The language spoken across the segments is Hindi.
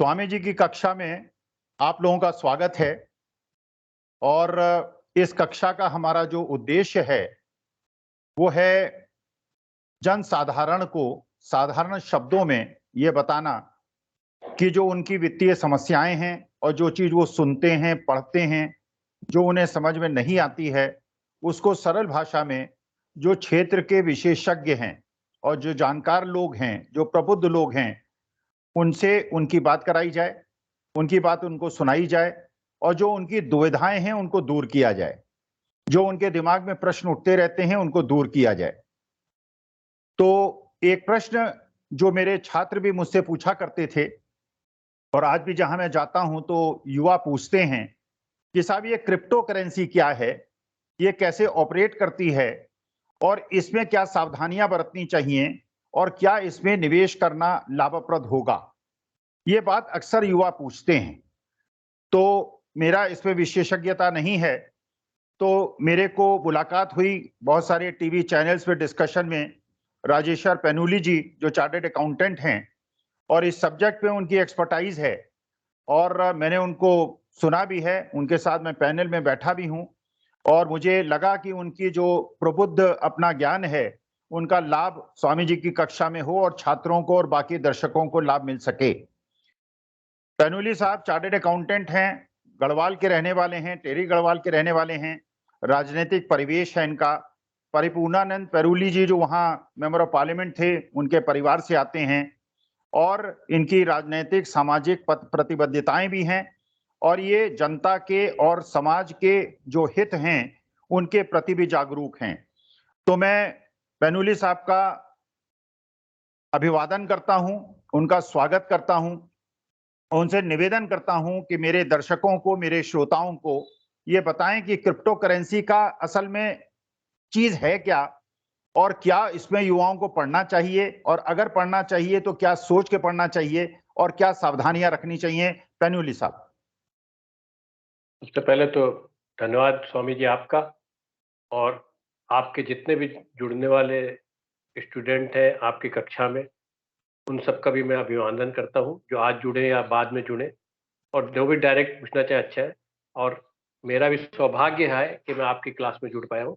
स्वामी जी की कक्षा में आप लोगों का स्वागत है और इस कक्षा का हमारा जो उद्देश्य है वो है जनसाधारण को साधारण शब्दों में ये बताना कि जो उनकी वित्तीय समस्याएं हैं और जो चीज वो सुनते हैं, पढ़ते हैं, जो उन्हें समझ में नहीं आती है, उसको सरल भाषा में जो क्षेत्र के विशेषज्ञ हैं और जो जानकार लोग हैं, जो प्रबुद्ध लोग हैं, उनसे उनकी बात कराई जाए, उनकी बात उनको सुनाई जाए और जो उनकी दुविधाएं हैं उनको दूर किया जाए, जो उनके दिमाग में प्रश्न उठते रहते हैं उनको दूर किया जाए। तो एक प्रश्न जो मेरे छात्र भी मुझसे पूछा करते थे और आज भी जहां मैं जाता हूं तो युवा पूछते हैं कि साहब ये क्रिप्टो करेंसी क्या है, ये कैसे ऑपरेट करती है और इसमें क्या सावधानियां बरतनी चाहिए और क्या इसमें निवेश करना लाभप्रद होगा। ये बात अक्सर युवा पूछते हैं। तो मेरा इसमें विशेषज्ञता नहीं है, तो मेरे को मुलाकात हुई बहुत सारे टीवी चैनल्स पे डिस्कशन में राजेश्वर पेनुली जी जो चार्टर्ड अकाउंटेंट हैं और इस सब्जेक्ट पे उनकी एक्सपर्टाइज है और मैंने उनको सुना भी है, उनके साथ मैं पैनल में बैठा भी हूं और मुझे लगा कि उनकी जो प्रबुद्ध अपना ज्ञान है उनका लाभ स्वामी जी की कक्षा में हो और छात्रों को और बाकी दर्शकों को लाभ मिल सके। पेनुली साहब चार्टर्ड अकाउंटेंट हैं, गढ़वाल के रहने वाले हैं, टेरी गढ़वाल के रहने वाले हैं। राजनीतिक परिवेश है इनका। परिपूर्णानंद पेरुली जी जो वहाँ मेंबर ऑफ पार्लियामेंट थे, उनके परिवार से आते हैं और इनकी राजनीतिक सामाजिक प्रतिबद्धताएं भी हैं और ये जनता के और समाज के जो हित हैं उनके प्रति भी जागरूक हैं। तो मैं पेनुली साहब का अभिवादन करता हूं, उनका स्वागत करता हूं, उनसे निवेदन करता हूं कि मेरे दर्शकों को, मेरे श्रोताओं को ये बताएं कि क्रिप्टो करेंसी का असल में चीज है क्या और क्या इसमें युवाओं को पढ़ना चाहिए और अगर पढ़ना चाहिए तो क्या सोच के पढ़ना चाहिए और क्या सावधानियां रखनी चाहिए। पेनुली साहब। सबसे पहले तो धन्यवाद स्वामी जी आपका और आपके जितने भी जुड़ने वाले स्टूडेंट हैं आपकी कक्षा में, उन सबका भी मैं अभिवादन करता हूं जो आज जुड़े या बाद में जुड़े और जो भी डायरेक्ट पूछना चाहे अच्छा है। और मेरा भी सौभाग्य है कि मैं आपकी क्लास में जुड़ पाया हूं।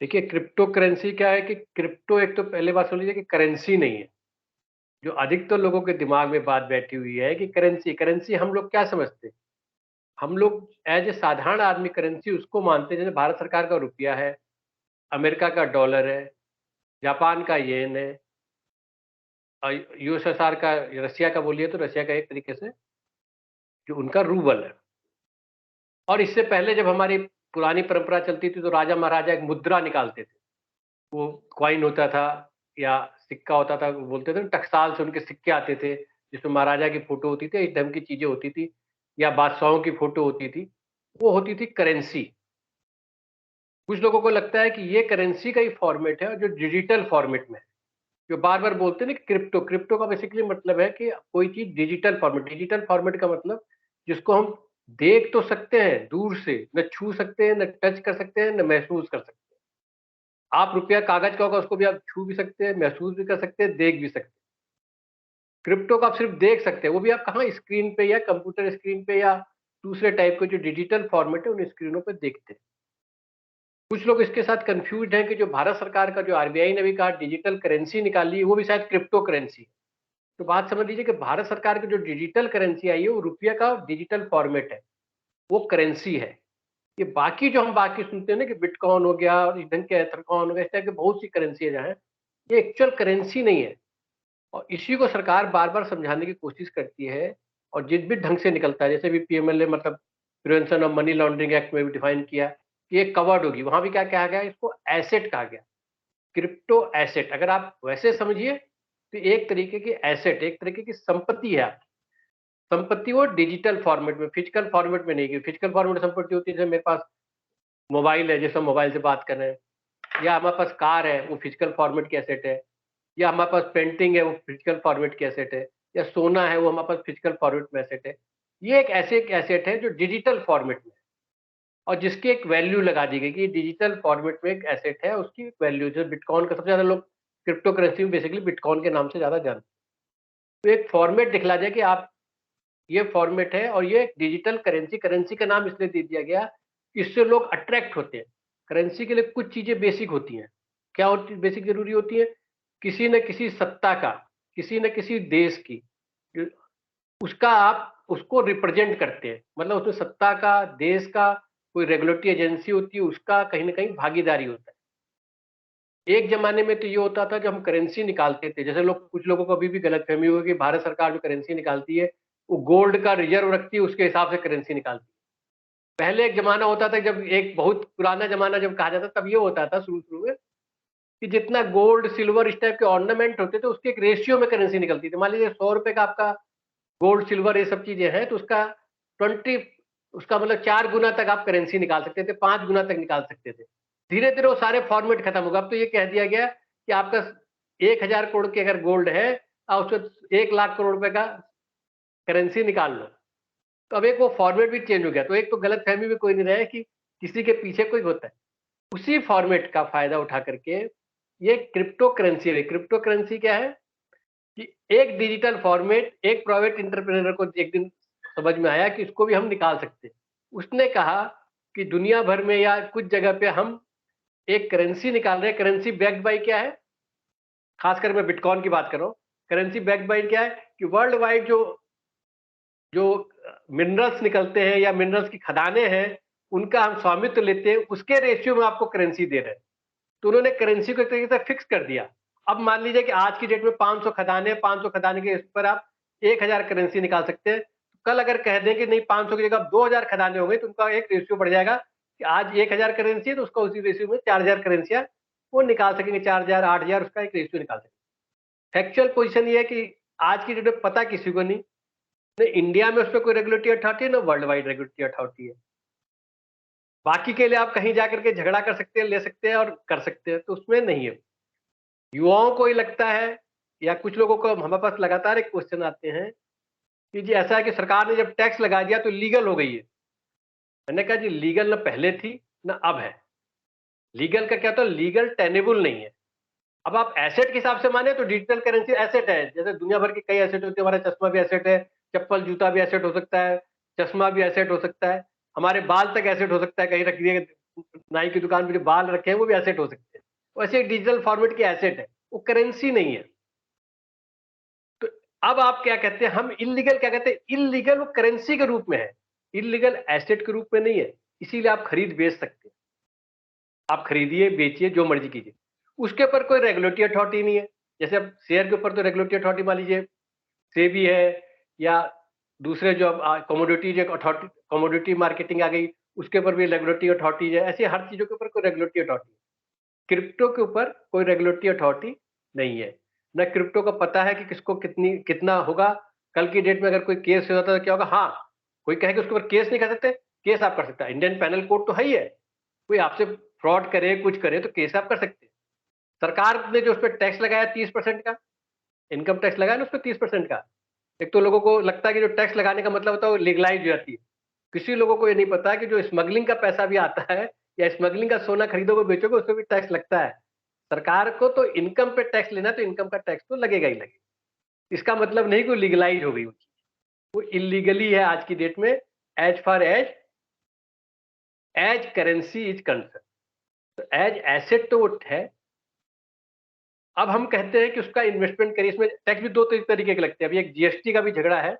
देखिए, क्रिप्टो करेंसी क्या है कि क्रिप्टो एक तो पहले बात सुन लीजिए कि करेंसी नहीं है। जो अधिकतर लोगों के दिमाग में बात बैठी हुई है कि करेंसी करेंसी हम लोग क्या समझते हैं? हम लोग एज ए साधारण आदमी करेंसी उसको मानते हैं जैसे भारत सरकार का रुपया है, अमेरिका का डॉलर है, जापान का येन है, यूएसएसआर का, रसिया का बोलिए तो रसिया का एक तरीके से जो उनका रूबल है। और इससे पहले जब हमारी पुरानी परंपरा चलती थी तो राजा महाराजा एक मुद्रा निकालते थे। वो कॉइन होता था या सिक्का होता था, बोलते थे टकसाल से उनके सिक्के आते थे जिसमें महाराजा की फोटो होती थी, इस ढंग की चीजें होती थी या बादशाहों की फोटो होती थी। वो होती थी करेंसी। कुछ लोगों को लगता है कि ये करेंसी का ही फॉर्मेट है और जो डिजिटल फॉर्मेट में है, जो बार बार बोलते हैं ना क्रिप्टो क्रिप्टो का बेसिकली मतलब है कि कोई चीज डिजिटल फॉर्मेट। डिजिटल फॉर्मेट का मतलब जिसको हम देख तो सकते हैं दूर से, न छू सकते हैं, न टच कर सकते हैं, न महसूस कर सकते हैं। आप रुपया कागज का होगा उसको भी आप छू भी सकते हैं, महसूस भी कर सकते हैं, देख भी सकते हैं। क्रिप्टो को आप सिर्फ देख सकते हैं, वो भी आप कहाँ, स्क्रीन पे या कंप्यूटर स्क्रीन पे या दूसरे टाइप के जो डिजिटल फॉर्मेट है उन स्क्रीनों पे देखते हैं। कुछ लोग इसके साथ कंफ्यूज हैं कि जो भारत सरकार का, जो आरबीआई ने भी कहा डिजिटल करेंसी निकाली है, वो भी शायद क्रिप्टो करेंसी है। तो बात समझ लीजिए कि भारत सरकार की जो डिजिटल करेंसी आई है वो रुपया का डिजिटल फॉर्मेट है, वो करेंसी है। ये बाकी जो हम बाकी सुनते हैं ना कि बिटकॉइन हो गया और इस ढंग के एथरकॉइन हो गया, इस टाइप की बहुत सी करेंसी है जहाँ ये एक्चुअल करेंसी नहीं है। और इसी को सरकार बार बार समझाने की कोशिश करती है और जिस भी ढंग से निकलता है, जैसे भी पीएमएलए मतलब prevention of money laundering act में भी डिफाइन किया कि ये कवर्ड होगी, वहां भी क्या कहा गया, इसको एसेट कहा गया, क्रिप्टो एसेट। अगर आप वैसे समझिए तो एक तरीके की एसेट, एक तरीके की संपत्ति है आपकी। संपत्ति वो डिजिटल फॉर्मेट में, फिजिकल फॉर्मेट में नहीं। फिजिकल फॉर्मेट संपत्ति होती है जैसे मेरे पास मोबाइल है, जैसे हम मोबाइल से बात कर रहे हैं, या हमारे पास कार है, वो फिजिकल फॉर्मेट की एसेट है, या हमारे पास पेंटिंग है, वो फिजिकल फॉर्मेट की एसेट है, या सोना है, वो हमारे पास फिजिकल फॉर्मेट में एसेट है। ये एक ऐसे एक एसेट है जो डिजिटल फॉर्मेट में है और जिसकी एक वैल्यू लगा दी गई कि डिजिटल फॉर्मेट में एक एसेट है, उसकी वैल्यू। जैसे बिटकॉइन का सबसे ज्यादा लोग क्रिप्टो करेंसी में बेसिकली बिटकॉइन के नाम से ज्यादा जानते हैं। तो एक फॉर्मेट दिखला जाए कि आप ये फॉर्मेट है और ये डिजिटल करेंसी, करेंसी का नाम इसलिए दे दिया गया, इससे लोग अट्रैक्ट होते हैं। करेंसी के लिए कुछ चीजें बेसिक होती हैं। क्या होती बेसिक जरूरी होती है? किसी न किसी सत्ता का, किसी न किसी देश की, उसका आप उसको रिप्रेजेंट करते हैं, मतलब उसमें सत्ता का, देश का, कोई रेगुलेटरी एजेंसी होती है, उसका कहीं ना कहीं भागीदारी होता है। एक जमाने में तो ये होता था जब हम करेंसी निकालते थे, जैसे लोग, कुछ लोगों को अभी भी गलतफहमी हुई कि भारत सरकार जो करेंसी निकालती है वो गोल्ड का रिजर्व रखती है, उसके हिसाब से करेंसी निकालती है। पहले एक जमाना होता था, जब एक बहुत पुराना जमाना जब कहा जाता, तब ये होता था शुरू शुरू में कि जितना गोल्ड सिल्वर इस टाइप के ऑर्नामेंट होते थे उसके एक रेशियो में करेंसी निकलती थी। मान लीजिए 100 रुपए का आपका गोल्ड सिल्वर ये सब चीजें हैं, तो उसका 20, उसका मतलब 4 गुना तक आप करेंसी निकाल सकते थे, 5 गुना तक निकाल सकते थे। धीरे धीरे वो सारे फॉर्मेट खत्म होगा। अब तो ये कह दिया गया कि आपका 1,000 करोड़ की अगर गोल्ड है और उसको 1,00,000 करोड़ रुपए का करेंसी निकाल लो। तो अब एक वो फॉर्मेट भी चेंज हो गया, तो एक तो गलत फहमी में कोई नहीं रहे कि किसी के पीछे कोई होता है। उसी फॉर्मेट का फायदा उठा करके ये क्रिप्टो करेंसी है। क्रिप्टो करेंसी क्या है कि एक डिजिटल फॉर्मेट, एक प्राइवेट इंटरप्रेन्योर को एक दिन समझ में आया कि इसको भी हम निकाल सकते हैं। उसने कहा कि दुनिया भर में या कुछ जगह पे हम एक करेंसी निकाल रहे हैं। करेंसी बैक्ड बाय क्या है? खासकर मैं बिटकॉइन की बात कर रहा हूँ। करेंसी बैक्ड बाय क्या है कि वर्ल्ड वाइड जो जो मिनरल्स निकलते हैं या मिनरल्स की खदानें हैं, उनका हम स्वामित्व लेते हैं, उसके रेशियो में आपको करेंसी दे रहे हैं। तो उन्होंने करेंसी को एक तरीके से फिक्स कर दिया। अब मान लीजिए कि आज की डेट में 500 खदानें, 500 खदाने के इस पर आप 1,000 करेंसी निकाल सकते हैं। कल अगर कह दें कि नहीं 500 की जगह 2,000 खदानें हो गई, तो उनका एक रेशियो बढ़ जाएगा कि आज 1,000 करेंसी है तो उसका उसी रेशियो में 4,000 करेंसियां वो निकाल सकेंगे। 4,000, 8,000 उसका एक रेशियो निकाल सकेंगे। फैक्चुअल पोजिशन ये है कि आज की डेट में पता किसी को नहीं, न इंडिया में उस पर कोई रेगुलेटरी अथॉरिटी है, न वर्ल्ड वाइड रेगुलेटरी अथॉरिटी है। बाकी के लिए आप कहीं जाकर के झगड़ा कर सकते हैं, ले सकते हैं और कर सकते हैं, तो उसमें नहीं है। युवाओं को ही लगता है या कुछ लोगों को हमारे पास लगातार एक क्वेश्चन आते हैं कि जी ऐसा है कि सरकार ने जब टैक्स लगा दिया तो लीगल हो गई है। मैंने कहा जी लीगल न पहले थी न अब है। लीगल का क्या होता है? लीगल टेनेबल नहीं है। अब आप एसेट के हिसाब से माने तो डिजिटल करेंसी एसेट है। जैसे दुनिया भर के कई एसेट होते हैं, हमारा चश्मा भी एसेट है, चप्पल जूता भी एसेट हो सकता है, चश्मा भी एसेट हो सकता है, हमारे बाल तक एसेट हो सकता है। कहीं रख दिए नाई की दुकान पे जो बाल रखे हैं वो भी एसेट हो सकते हैं। वैसे एक डिजिटल फॉर्मेट की एसेट है, वो करेंसी नहीं है। तो अब आप क्या कहते हैं? हम इलीगल क्या कहते हैं? इलीगल वो करेंसी के रूप में है, इलीगल एसेट के रूप में नहीं है। इसीलिए आप खरीद बेच सकते हैं, आप खरीदिए बेचिए जो मर्जी कीजिए, उसके ऊपर कोई रेगुलेटरी अथॉरिटी नहीं है। जैसे अब शेयर के ऊपर तो रेगुलेटरी अथॉरिटी मान लीजिए सेबी है, या दूसरे जो कमोडिटी अथॉरिटी, कमोडिटी मार्केटिंग आ गई, उसके ऊपर भी रेगुलेटरी अथॉरिटी है। ऐसे हर चीजों के ऊपर कोई रेगुलेटरी अथॉरिटी। क्रिप्टो के ऊपर कोई रेगुलेटरी अथॉरिटी नहीं है। न क्रिप्टो का पता है कि किसको कितनी कितना होगा। कल की डेट में अगर कोई केस हो जाता तो क्या होगा? हाँ, कोई कहे कि उसके ऊपर केस नहीं कर सकते, केस आप कर सकते हैं। इंडियन पैनल कोड तो है ही है। कोई आपसे फ्रॉड करे, कुछ करे, तो केस आप कर सकते हैं। सरकार ने जो उस पर टैक्स लगाया 30% का, इनकम टैक्स लगाया ना उस पर 30% का। एक तो लोगों को लगता है कि जो टैक्स लगाने का मतलब होता है वो लीगलाइज हो जाती है। किसी लोगों को ये नहीं पता कि जो स्मगलिंग का पैसा भी आता है या स्मगलिंग का सोना खरीदोगे बेचोगे, उस पर भी टैक्स लगता है। सरकार को तो इनकम पे टैक्स लेना है, तो इनकम का टैक्स तो लगेगा ही लगेगा। इसका मतलब नहीं कि लीगलाइज हो गई वो चीज, वो इलीगली है आज की डेट में, as far as currency is concern. तो एज एसेट तो वो है। अब हम कहते हैं कि उसका इन्वेस्टमेंट करिए। इसमें टैक्स भी दो तरीके के लगते हैं। अभी एक जीएसटी का भी झगड़ा है,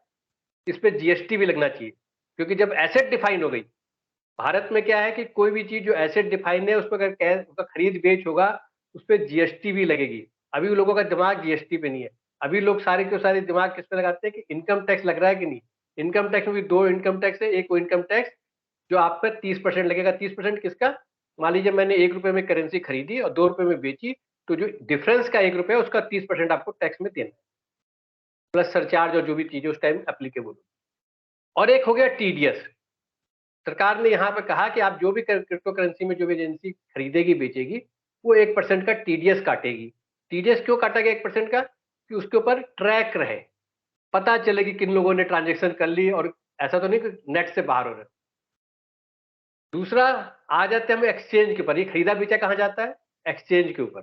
इस पे जीएसटी भी लगना चाहिए, क्योंकि जब एसेट डिफाइन हो गई, भारत में क्या है कि कोई भी चीज जो एसेट डिफाइन है उस पर अगर उसका खरीद बेच होगा, उस पर जीएसटी भी लगेगी। अभी लोगों का दिमाग जीएसटी पे नहीं है। अभी लोग सारे के सारे दिमाग किस पे लगाते हैं कि इनकम टैक्स लग रहा है कि नहीं। इनकम टैक्स में भी दो इनकम टैक्स है। एक वो इनकम टैक्स जो आप पर 30% लगेगा। 30% किसका? मान लीजिए मैंने 1 रुपए में करेंसी खरीदी और 2 रुपए में बेची, तो जो डिफरेंस का 1 रुपया है उसका 30% आपको टैक्स में देना है, प्लस सरचार्ज और जो भी चीजें उस टाइम एप्लीकेबल। और एक हो गया टीडीएस। सरकार ने यहाँ पे कहा कि आप जो भी क्रिप्टो करेंसी में जो भी एजेंसी खरीदेगी बेचेगी, वो 1% का टीडीएस काटेगी। टीडीएस क्यों काटा गया 1% का? कि उसके ऊपर ट्रैक रहे, पता चले कि किन लोगों ने ट्रांजेक्शन कर ली, और ऐसा तो नहीं कि नेट से बाहर हो रहे। दूसरा, आ जाते हैं हम एक्सचेंज के ऊपर। ये खरीदा बेचा कहाँ जाता है? एक्सचेंज के ऊपर।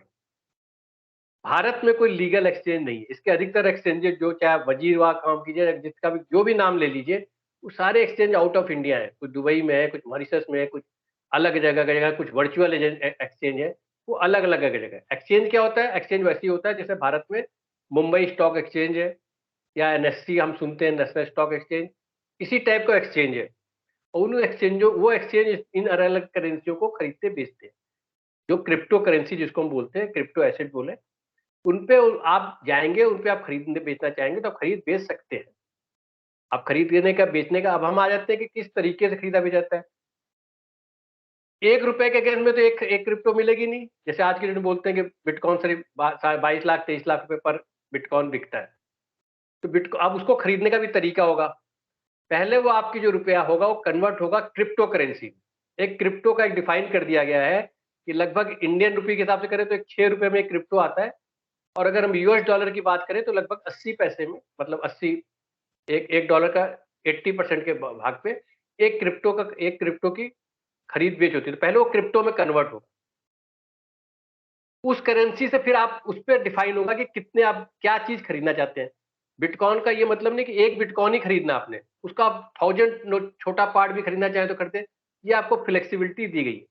भारत में कोई लीगल एक्सचेंज नहीं है। इसके अधिकतर एक्सचेंजेस जो चाहे वजीरवाग काम कीजिए, जिसका भी जो भी नाम ले लीजिए, वो सारे एक्सचेंज आउट ऑफ इंडिया है। कुछ दुबई में है, कुछ मॉरिशस में है, कुछ अलग जगह, कुछ वर्चुअल एक्सचेंज है, वो अलग अलग जगह। एक्सचेंज क्या होता है? एक्सचेंज वैसे ही होता है जैसे भारत में मुंबई स्टॉक एक्सचेंज है, या एनएससी हम सुनते हैं, नेशनल स्टॉक एक्सचेंज, इसी टाइप का एक्सचेंज है। और उन एक्सचेंजों वो एक्सचेंज इन अलग अलग करेंसियों को खरीदते बेचते हैं। जो क्रिप्टो करेंसी जिसको हम बोलते हैं, क्रिप्टो एसेट बोले, उन पे आप जाएंगे, उन पे आप खरीदने बेचना चाहेंगे तो आप खरीद बेच सकते हैं। आप खरीदने का बेचने का, अब हम आ जाते हैं कि किस तरीके से खरीदा बेचा जाता है। ₹1 के अगेंस्ट में तो एक क्रिप्टो मिलेगी नहीं। जैसे आज के डेट में बोलते हैं कि बिटकॉइन सिर्फ 22 लाख 23 लाख रुपए पर बिटकॉइन बिकता है। तो बिटकॉइन, अब उसको खरीदने का भी तरीका होगा। पहले वो आपकी जो रुपया होगा वो कन्वर्ट होगा क्रिप्टो करेंसी। एक क्रिप्टो का एक डिफाइन कर दिया गया है कि लगभग इंडियन रुपये के हिसाब से करें तो एक ₹6 में एक क्रिप्टो आता है। और अगर हम यूएस डॉलर की बात करें तो लगभग 80 पैसे में, मतलब 80, एक डॉलर का 80% के भाग पे एक क्रिप्टो की खरीद बेच होती है। तो पहले वो क्रिप्टो में कन्वर्ट होगा, उस करेंसी से फिर आप उस पर डिफाइन होगा कि कितने आप क्या चीज खरीदना चाहते हैं। बिटकॉइन का ये मतलब नहीं कि एक बिटकॉइन ही खरीदना आपने, उसका आप 1000 छोटा पार्ट भी खरीदना चाहें तो खरीदे। ये आपको फ्लेक्सिबिलिटी दी गई है।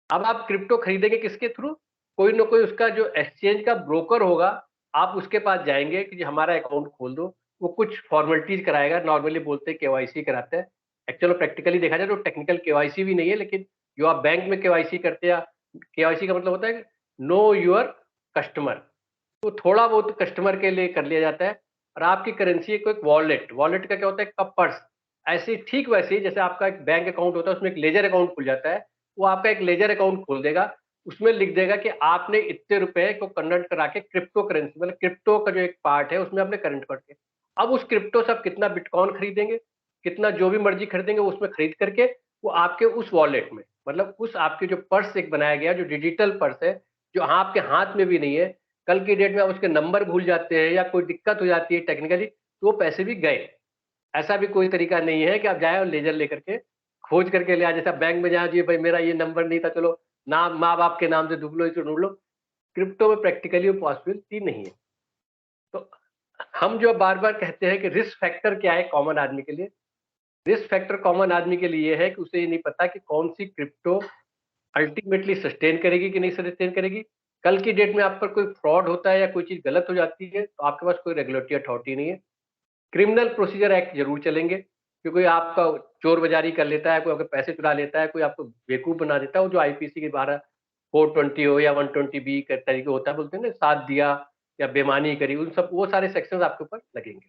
अब आप क्रिप्टो खरीदेंगे किसके थ्रू? कोई ना कोई उसका जो एक्सचेंज का ब्रोकर होगा, आप उसके पास जाएंगे कि जी हमारा अकाउंट खोल दो। वो कुछ फॉर्मेलिटीज कराएगा, नॉर्मली बोलते हैं केवाईसी कराते हैं। एक्चुअली प्रैक्टिकली देखा जाए तो टेक्निकल केवाईसी भी नहीं है, लेकिन जो आप बैंक में केवाईसी करते हैं, केवाईसी का मतलब होता है नो योर कस्टमर। तो थोड़ा बहुत कस्टमर के लिए कर लिया जाता है। और आपकी करेंसी को एक वॉलेट, वॉलेट का क्या होता है? का पर्स। ऐसे ठीक वैसे ही जैसे आपका एक बैंक अकाउंट होता है, उसमें एक लेजर अकाउंट खुल जाता है, वो आपका एक लेजर अकाउंट खोल देगा। उसमें लिख देगा कि आपने इतने रुपए को कन्वर्ट करा के क्रिप्टो करेंसी, मतलब क्रिप्टो का जो एक पार्ट है उसमें आपने करंट करके, अब उस क्रिप्टो से आप कितना बिटकॉइन खरीदेंगे, कितना जो भी मर्जी खरीदेंगे, उसमें खरीद करके वो आपके उस वॉलेट में, मतलब उस आपके जो पर्स एक बनाया गया, जो डिजिटल पर्स है, जो आपके हाथ में भी नहीं है, कल की डेट में आप उसके नंबर भूल जाते हैं या कोई दिक्कत हो जाती है टेक्निकली, तो वो पैसे भी गए। ऐसा भी कोई तरीका नहीं है कि आप जाए और लेजर लेकर के खोज करके ले आए। जैसे बैंक में जाए, जी भाई मेरा ये नंबर नहीं था, चलो नाम माँ बाप के नाम से ढूंढ लो, इसे ढूंढ लो। क्रिप्टो में प्रैक्टिकली वो पॉसिबिलिटी नहीं है। तो हम जो बार बार कहते हैं कि रिस्क फैक्टर क्या है कॉमन आदमी के लिए, रिस्क फैक्टर कॉमन आदमी के लिए है कि उसे ये नहीं पता कि कौन सी क्रिप्टो अल्टीमेटली सस्टेन करेगी कि नहीं सस्टेन करेगी। कल की डेट में आप पर कोई फ्रॉड होता है या कोई चीज गलत हो जाती है तो आपके पास कोई रेगुलेटरी अथॉरिटी नहीं है। क्रिमिनल प्रोसीजर एक्ट जरूर चलेंगे कि कोई आपका चोर बाजारी कर लेता है, कोई आपके पैसे चुरा लेता है, कोई आपको बेवकूफ बना देता है, वो जो आईपीसी के 420 हो या 120B के तरीके होता है, बोलते हैं ना, साथ दिया या बेमानी करी, उन सब वो सारे सेक्शन आपके ऊपर लगेंगे।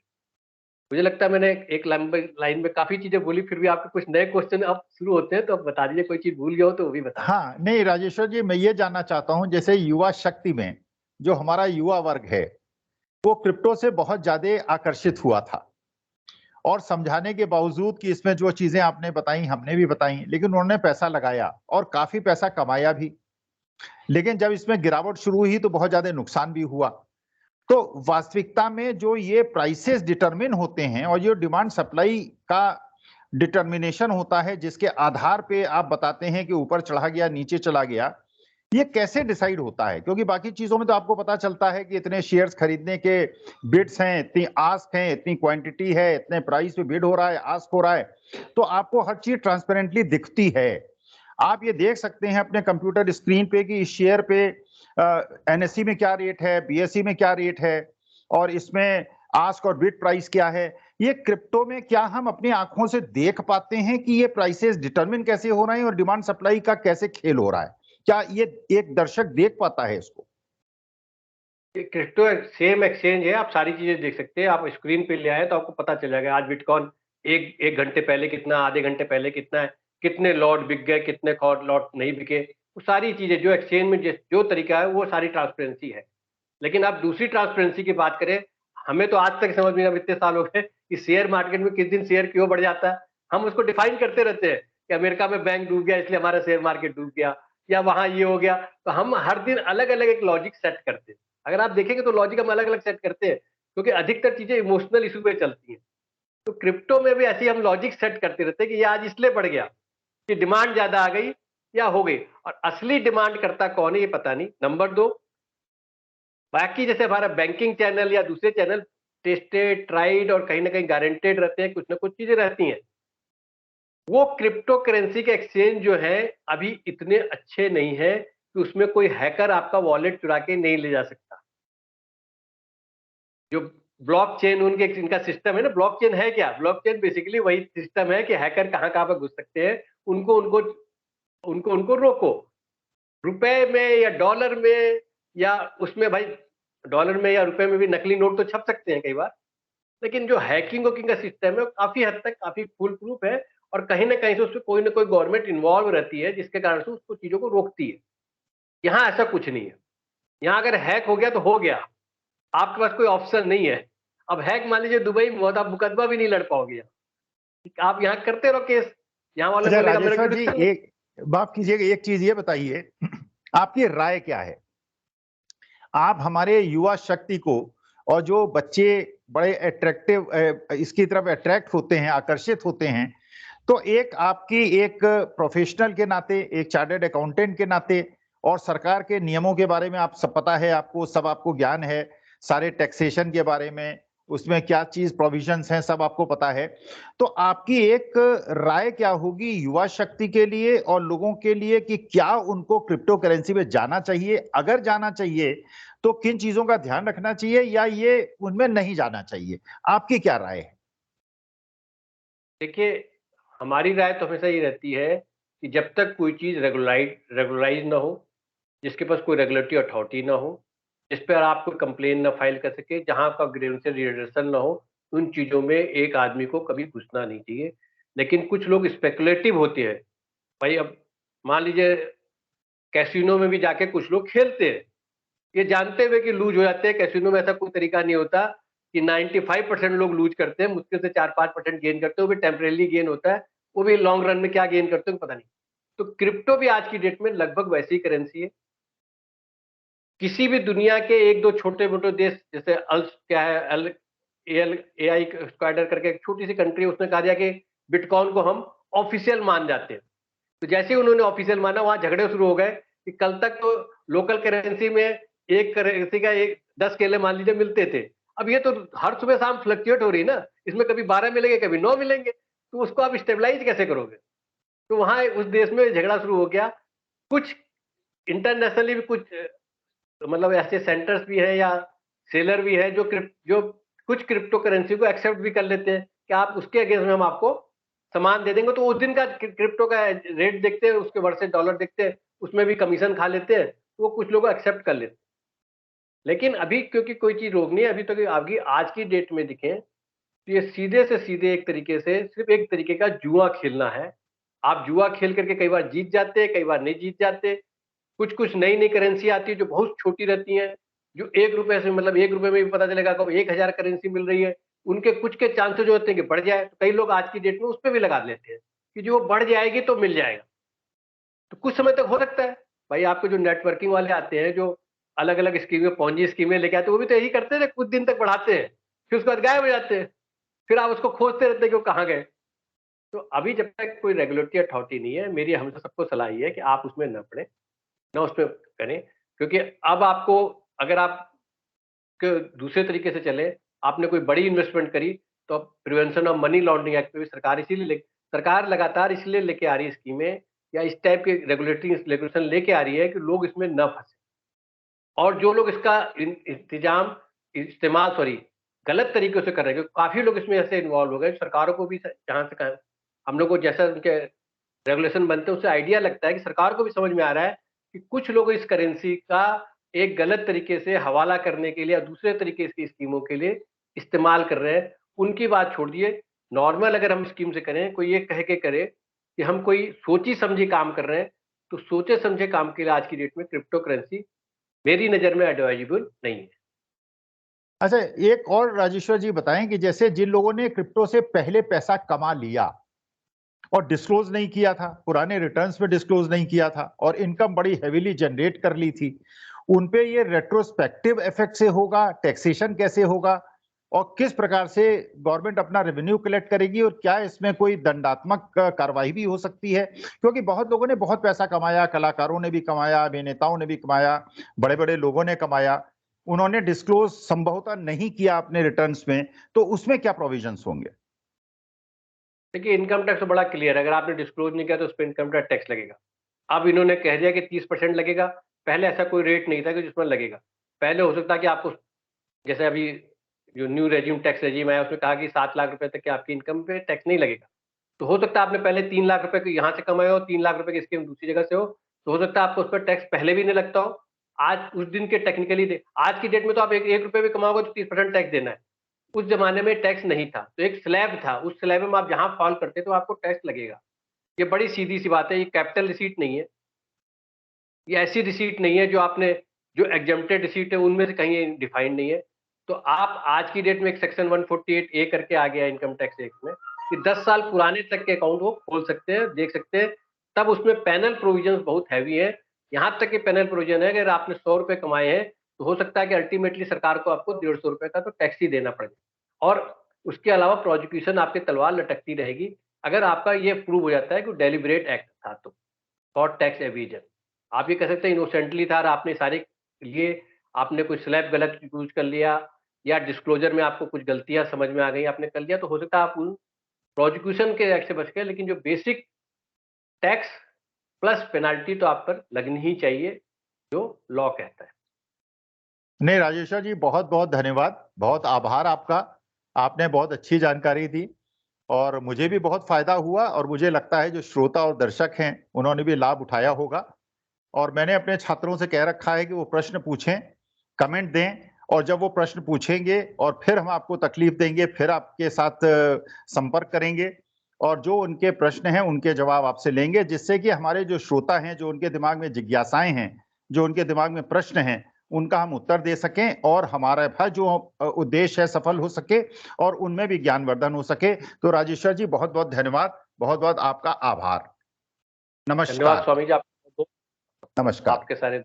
मुझे लगता है मैंने एक लाइन में काफी चीजें बोली, फिर भी आपके कुछ नए क्वेश्चन अब शुरू होते हैं तो अब बता दीजिए, कोई चीज भूल गया हो तो वो भी बता। हाँ, नहीं राजेश्वर जी, मैं ये जानना चाहता हूं, जैसे युवा शक्ति में जो हमारा युवा वर्ग है वो क्रिप्टो से बहुत ज्यादा आकर्षित हुआ था, और समझाने के बावजूद कि इसमें जो चीजें आपने बताई हमने भी बताई, लेकिन उन्होंने पैसा लगाया और काफी पैसा कमाया भी। लेकिन जब इसमें गिरावट शुरू हुई तो बहुत ज्यादा नुकसान भी हुआ। तो वास्तविकता में जो ये प्राइसेस डिटरमिन होते हैं और जो डिमांड सप्लाई का डिटर्मिनेशन होता है, जिसके आधार पे आप बताते हैं कि ऊपर चढ़ा गया नीचे चला गया, ये कैसे डिसाइड होता है? क्योंकि बाकी चीजों में तो आपको पता चलता है कि इतने शेयर्स खरीदने के बिड्स हैं, इतनी आस्क है, इतनी क्वांटिटी है, इतने प्राइस पे बिड हो रहा है, आस्क हो रहा है, तो आपको हर चीज ट्रांसपेरेंटली दिखती है। आप ये देख सकते हैं अपने कंप्यूटर स्क्रीन पे कि इस शेयर पे एनएससी में क्या रेट है, बीएसई में क्या रेट है, और इसमें आस्क और बिड प्राइस क्या है। ये क्रिप्टो में क्या हम अपनी आंखों से देख पाते हैं कि ये प्राइसेस डिटरमिन कैसे हो रहे हैं और डिमांड सप्लाई का कैसे खेल हो रहा है? क्या ये एक दर्शक देख पाता है इसको? क्रिप्टो सेम एक्सचेंज है, आप सारी चीजें देख सकते हैं। आप स्क्रीन पे ले आए तो आपको पता चल जाएगा आज बिटकॉइन एक घंटे पहले कितना, आधे घंटे पहले कितना है, कितने लॉट बिक गए, कितने लॉट नहीं बिके। वो सारी चीजें जो एक्सचेंज में जो तरीका है वो सारी ट्रांसपेरेंसी है। लेकिन आप दूसरी ट्रांसपेरेंसी की बात करें, हमें तो आज तक समझ में अब इतने साल हो गए कि शेयर मार्केट में किस दिन शेयर क्यों बढ़ जाता है, हम उसको डिफाइन करते रहते हैं कि अमेरिका में बैंक डूब गया इसलिए हमारा शेयर मार्केट डूब गया, या वहां ये हो गया। तो हम हर दिन अलग अलग एक लॉजिक सेट करते हैं। अगर आप देखेंगे तो लॉजिक हम अलग अलग सेट करते हैं, क्योंकि अधिकतर चीजें इमोशनल इशू पे चलती हैं। तो क्रिप्टो में भी ऐसे ही हम लॉजिक सेट करते रहते हैं कि ये आज इसलिए बढ़ गया कि डिमांड ज्यादा आ गई या हो गई। और असली डिमांड करता कौन है ये पता नहीं। नंबर 2, बाकी जैसे हमारा बैंकिंग चैनल या दूसरे चैनल टेस्टेड, ट्राइड और कहीं ना कहीं गारंटेड रहते हैं, कुछ ना कुछ चीजें रहती हैं। वो क्रिप्टो करेंसी के एक्सचेंज जो है अभी इतने अच्छे नहीं है कि उसमें कोई हैकर आपका वॉलेट चुरा के नहीं ले जा सकता। जो ब्लॉकचेन उनके इनका सिस्टम है ना, ब्लॉकचेन है क्या? ब्लॉकचेन बेसिकली वही सिस्टम है कि हैकर कहाँ कहाँ पर घुस सकते हैं, उनको उनको उनको उनको रोको। रुपए में या डॉलर में या उसमें भाई, डॉलर में या रुपए में भी नकली नोट तो छप सकते हैं कई बार, लेकिन जो हैकिंग वोकिंग का सिस्टम है काफी हद तक काफी फुल प्रूफ है, और कहीं ना कहीं से उसमें कोई ना कोई गवर्नमेंट इन्वॉल्व रहती है जिसके कारण से उसको चीजों को रोकती है। यहाँ ऐसा कुछ नहीं है। यहाँ अगर हैक हो गया तो हो गया, आपके पास कोई ऑप्शन नहीं है। अब हैक मान लीजिए दुबई में बहुत, आप मुकदमा भी नहीं लड़ पाओगे। आप यहाँ करते रहो केस, यहाँ वाले अच्छा बोलेगा मेरे राजेश्वर जी, एक माफ कीजिएगा, एक चीज ये बताइए, आपकी राय क्या है? आप हमारे युवा शक्ति को और जो बच्चे बड़े अट्रैक्टिव इसकी तरफ अट्रैक्ट होते हैं, आकर्षित होते हैं, तो एक आपकी एक प्रोफेशनल के नाते, एक चार्टर्ड अकाउंटेंट के नाते, और सरकार के नियमों के बारे में आप सब पता है, आपको सब आपको ज्ञान है, सारे टैक्सेशन के बारे में, उसमें क्या चीज प्रोविजंस हैं, सब आपको पता है। तो आपकी एक राय क्या होगी युवा शक्ति के लिए और लोगों के लिए कि क्या उनको क्रिप्टो करेंसी में जाना चाहिए? अगर जाना चाहिए तो किन चीजों का ध्यान रखना चाहिए, या ये उनमें नहीं जाना चाहिए? आपकी क्या राय है? देखिए, हमारी राय तो हमेशा ये रहती है कि जब तक कोई चीज रेगुलराइज ना हो, जिसके पास कोई रेगुलेटरी अथॉरिटी ना हो, जिस पर आप कोई कंप्लेन ना फाइल कर सके, जहां आपका ग्रीवेंशियल रिडर्सल ना हो, उन चीजों में एक आदमी को कभी घुसना नहीं चाहिए। लेकिन कुछ लोग स्पेकुलेटिव होते हैं। भाई अब मान लीजिए कैसीनो में भी जाके कुछ लोग खेलते हैं, ये जानते हुए कि लूज हो जाते हैं। कैसीनो में ऐसा कोई तरीका नहीं होता कि 95% लोग लूज करते हैं, मुश्किल से 4-5% गेन करते हैं, वो भी टेम्परेली गेन होता है, वो भी लॉन्ग रन में क्या गेन करते हैं पता नहीं। तो क्रिप्टो भी आज की डेट में लगभग वैसी करेंसी है। किसी भी दुनिया के एक दो छोटे मोटे देश, जैसे क्या है, एल ए आई स्क्वाडर करके एक छोटी सी कंट्री, उसने कहा दिया कि बिटकॉइन को हम ऑफिशियल मान जाते हैं। तो जैसे ही उन्होंने ऑफिशियल माना, वहां झगड़े शुरू हो गए कि कल तक तो लोकल करेंसी में एक करेंसी का एक 10 केले मान लीजिए मिलते थे, अब ये तो हर सुबह शाम फ्लक्चुएट हो रही है ना, इसमें कभी 12 मिलेंगे कभी 9 मिलेंगे, तो उसको आप स्टेबलाइज कैसे करोगे? तो वहां उस देश में झगड़ा शुरू हो गया। कुछ इंटरनेशनली भी कुछ मतलब ऐसे सेंटर्स भी है या सेलर भी है जो कुछ क्रिप्टो करेंसी को एक्सेप्ट भी कर लेते हैं कि आप उसके अगेंस्ट में हम आपको सामान दे देंगे। तो उस दिन का क्रिप्टो का रेट देखते हैं, उसके वर्सेस डॉलर देखते हैं, उसमें भी कमीशन खा लेते हैं, तो वो कुछ लोग एक्सेप्ट कर लेते हैं। लेकिन अभी क्योंकि कोई चीज रोक नहीं है, अभी तक अभी आज की डेट में दिखे तो ये सीधे से सीधे एक तरीके से सिर्फ एक तरीके का जुआ खेलना है। आप जुआ खेल करके कई बार जीत जाते हैं, कई बार नहीं जीत जाते। कुछ कुछ नई नई करेंसी आती है जो बहुत छोटी रहती हैं, जो 1 रुपए से, मतलब 1 रुपए में भी पता चलेगा कब 1000 करेंसी मिल रही है। उनके कुछ के चांसेस जो होते हैं कि बढ़ जाए, तो कई लोग आज की डेट में उस पर भी लगा लेते हैं कि जो बढ़ जाएगी तो मिल जाएगा। तो कुछ समय तक हो सकता है। भाई आपके जो नेटवर्किंग वाले आते हैं, जो अलग अलग स्कीमें, पॉन्जी स्कीमें लेके आते हैं, वो भी तो यही करते हैं, कुछ दिन तक बढ़ाते हैं, फिर उसके बाद गायब हो जाते हैं, फिर आप उसको खोजते रहते हैं कि वो कहाँ गए। तो अभी जब तक कोई रेगुलेटरी अथॉरिटी नहीं है, मेरी हमेशा सबको सलाह ये है कि आप उसमें न पड़े, ना उस पर करें। क्योंकि अब आपको, अगर आप दूसरे तरीके से चले, आपने कोई बड़ी इन्वेस्टमेंट करी, तो prevention of money laundering act पे भी सरकार इसीलिए सरकार लगातार इसलिए लेके आ रही है स्कीमें, या इस टाइप के रेगुलेटरी रेगुलेशन लेके आ रही है कि लोग इसमें न फंसे। और जो लोग इसका इंतजाम इस्तेमाल सॉरी गलत तरीके से कर रहे हैं, क्योंकि काफी लोग इसमें ऐसे इन्वॉल्व हो गए, सरकारों को भी जहां से हम लोग को जैसा उनके रेगुलेशन बनते हैं उससे आइडिया लगता है कि सरकार को भी समझ में आ रहा है कि कुछ लोग इस करेंसी का एक गलत तरीके से हवाला करने के लिए या दूसरे तरीके की स्कीमों के लिए इस्तेमाल कर रहे हैं। उनकी बात छोड़ दिए, नॉर्मल अगर हम स्कीम से करें, कोई ये कह के करे कि हम कोई सोची समझी काम कर रहे हैं, तो सोचे समझे काम के लिए आज की डेट में क्रिप्टो करेंसी मेरी नज़र में एडवाइजेबल नहीं है। अच्छा, एक और राजेश्वर जी बताएं कि जैसे जिन लोगों ने क्रिप्टो से पहले पैसा कमा लिया और डिस्क्लोज नहीं किया था, पुराने रिटर्न्स में डिस्क्लोज नहीं किया था, और इनकम बड़ी हेवीली जनरेट कर ली थी, उन पे ये रेट्रोस्पेक्टिव इफेक्ट से होगा? टैक्सेशन कैसे होगा? और किस प्रकार से गवर्नमेंट अपना रेवेन्यू कलेक्ट करेगी? और क्या इसमें कोई दंडात्मक कार्रवाई भी हो सकती है? क्योंकि बहुत लोगों ने बहुत पैसा कमाया, कलाकारों ने भी कमाया, अभिनेताओं ने भी कमाया, बड़े बड़े लोगों ने कमाया, उन्होंने डिस्क्लोज संभवतः नहीं किया अपने रिटर्न्स में, तो उसमें क्या प्रोविजंस होंगे? देखिए, इनकम टैक्स तो बड़ा क्लियर है, अगर आपने डिस्क्लोज नहीं किया तो उस पर इनकम टैक्स लगेगा। अब इन्होंने कह दिया कि 30% लगेगा, पहले ऐसा कोई रेट नहीं था कि जिसमें लगेगा। पहले हो सकता है कि आपको, जैसे अभी जो न्यू रेज्यूम टैक्स रेजिम आया उसमें कहा कि 7 लाख रुपए तक की आपकी इनकम पे टैक्स नहीं लगेगा। तो हो सकता है आपने पहले 3 लाख रुपए यहाँ से कमाए हो, 3 लाख रुपए की स्कीम दूसरी जगह से हो, तो हो सकता है आपको उस पर टैक्स पहले भी नहीं लगता हो। आज उस दिन के टेक्निकली आज की डेट में तो आप एक रुपए भी कमाओगे तो 30% टैक्स देना है। उस जमाने में टैक्स नहीं था, तो एक स्लैब था, उस स्लैब में आप जहां फॉल करते तो आपको टैक्स लगेगा। ये बड़ी सीधी सी बात है, ये कैपिटल रिसीट नहीं है, ये ऐसी रिसीट नहीं है जो आपने, जो एग्जेम्प्टेड रिसीट है उनमें से कहीं डिफाइंड नहीं है। तो आप आज की डेट में एक सेक्शन 148 ए करके आ गया इनकम टैक्स एक्ट में कि 10 साल पुराने तक के अकाउंट वो खोल सकते हैं, देख सकते हैं। तब उसमें पैनल प्रोविजंस बहुत हैवी है, यहाँ तक कि पैनल प्रोविजन है अगर आपने 100 रुपए कमाए हैं तो हो सकता है कि अल्टीमेटली सरकार को आपको 150 रुपए का तो टैक्स ही देना पड़े। और उसके अलावा प्रोसिक्यूशन आपके तलवार लटकती रहेगी अगर आपका ये प्रूव हो जाता है कि डेलिबरेट एक्ट था तो फॉर टैक्स एविजन। आप ये कह सकते हैं इनोसेंटली था और आपने सारे लिए आपने कोई स्लैब गलत यूज कर लिया या डिस्क्लोजर में आपको कुछ गलतियां समझ में आ गई आपने कर लिया, तो हो सकता है आप उन प्रोसिक्यूशन के एक्ट से बच गए, लेकिन जो बेसिक टैक्स प्लस पेनाल्टी तो आप पर लगनी ही चाहिए जो लॉ कहता है। नहीं राजेश्वर जी, बहुत बहुत धन्यवाद, बहुत आभार आपका। आपने बहुत अच्छी जानकारी दी और मुझे भी बहुत फायदा हुआ और मुझे लगता है जो श्रोता और दर्शक हैं उन्होंने भी लाभ उठाया होगा। और मैंने अपने छात्रों से कह रखा है कि वो प्रश्न पूछें, कमेंट दें, और जब वो प्रश्न पूछेंगे और फिर हम आपको तकलीफ देंगे, फिर आपके साथ संपर्क करेंगे और जो उनके प्रश्न हैं उनके जवाब आपसे लेंगे, जिससे कि हमारे जो श्रोता हैं, जो उनके दिमाग में जिज्ञासाएं हैं, जो उनके दिमाग में प्रश्न हैं, उनका हम उत्तर दे सकें और हमारा जो उद्देश्य है सफल हो सके और उनमें भी ज्ञानवर्धन हो सके। तो राजेश्वर जी, बहुत बहुत धन्यवाद, बहुत बहुत आपका आभार। धन्यवाद नमस्कार। स्वामी जी, नमस्कार। आपके सारे